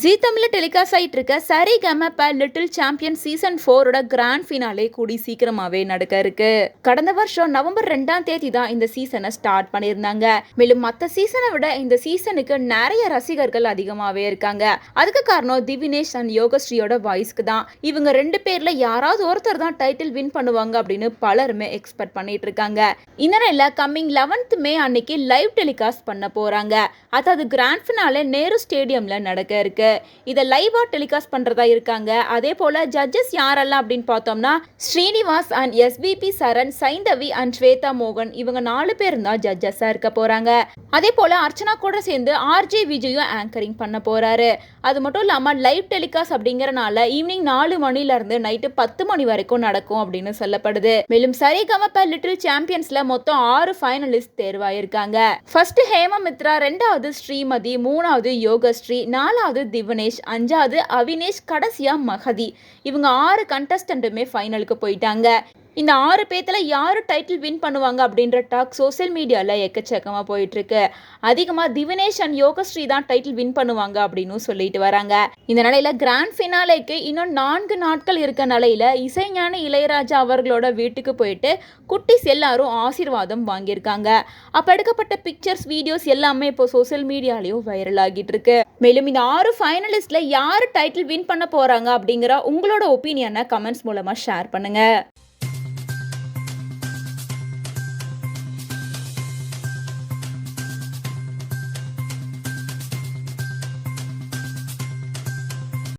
ஜீ தமிழ்ல டெலிகாஸ்ட் ஆயிட்டு இருக்க Saregamapa little champion season 4 grand finale கூடி சீக்கிரமாவே நடக்க இருக்கு. கடந்த வருஷம் நவம்பர் 2ஆம் தேதி தான் இந்த சீசனை ஸ்டார்ட் பண்ணியிருந்தாங்க. மேலும் மற்ற சீசனை விட இந்த சீசனுக்கு நிறைய ரசிகர்கள் அதிகமாவே இருக்காங்க. அதுக்கு காரணம் திவினேஷ் அண்ட் யோகஸ்ரீயோட வாய்ஸ்க்கு தான். இவங்க ரெண்டு பேர்ல யாராவது ஒருத்தர் தான் டைட்டில் வின் பண்ணுவாங்க அப்படின்னு பலருமே எக்ஸ்பெக்ட் பண்ணிட்டு இருக்காங்க. இந்த நிலையில கம்மிங் 11th மே அன்னைக்கு லைவ் டெலிகாஸ்ட் பண்ண போறாங்க. அதாவது கிராண்ட் ஃபினாலே நேரு ஸ்டேடியம்ல நடக்க இருக்கு. இதை லைவா டெலிகாஸ்ட் பண்றதா இருக்காங்க. அதே போல ஜட்ஜஸ் யாரெல்லாம் அப்படின்னு பார்த்தோம்னா ஸ்ரீனிவாஸ் அண்ட் எஸ்பிபி சரண், சைந்தவி அண்ட் ஸ்வேதா மோகன் இவங்க 4 பேர் தான் ஜட்ஜஸா இருக்க போறாங்க. அதே போல அர்ச்சனா கூட சேர்ந்து ஆர்ஜே விஜயும் ஆங்கரிங் பண்ண போறாரு. அது மட்டும் இல்லாம லைவ் டெலிகாஸ்ட் அப்படிங்கறனால ஈவினிங் 4 மணில இருந்து நைட்டு 10 மணி வரைக்கும் நடக்கும் அப்படின்னு சொல்லப்படுது. மேலும் சரிகமப லிட்டில் சாம்பியன்ஸ்ல மொத்தம் 6 ஃபைனலிஸ்ட் தேர்வாயிருக்காங்க. ஃபர்ஸ்ட் ஹேமமித்ரா, 2வது ஸ்ரீமதி, 3வது யோகஸ்ரீ, 4வது திவினேஷ், 5வது அவினேஷ், கடைசியா மகதி. இவங்க 6 கண்டஸ்டன்ட்டுமே ஃபைனலுக்கு போயிட்டாங்க. இந்த 6 பேத்துல யாரு டைட்டில் வின் பண்ணுவாங்க அப்படின்ற டாக் சோசியல் மீடியால எக்கச்சக்கமா போயிட்டு இருக்கு. அதிகமா திவினேஷ் அண்ட் யோகஸ்ரீ தான் டைட்டில் வின் பண்ணுவாங்க அப்படின்னு சொல்லிட்டு வராங்க. இந்த நிலையில கிராண்ட் ஃபினாலேக்கு இன்னும் 4 நாட்கள் இருக்க நிலையில இசைஞானி இளையராஜா அவர்களோட வீட்டுக்கு போயிட்டு குட்டிஸ் எல்லாரும் ஆசீர்வாதம் வாங்கியிருக்காங்க. அப்ப எடுக்கப்பட்ட பிக்சர்ஸ், வீடியோஸ் எல்லாமே இப்போ சோசியல் மீடியாலயும் வைரல் ஆகிட்டு இருக்கு. மேலும் இந்த 6 ஃபைனலிஸ்ட்ல யாரு டைட்டில் வின் பண்ண போறாங்க அப்படிங்கிற உங்களோட ஒப்பீனியனை கமெண்ட்ஸ் மூலமா ஷேர் பண்ணுங்க.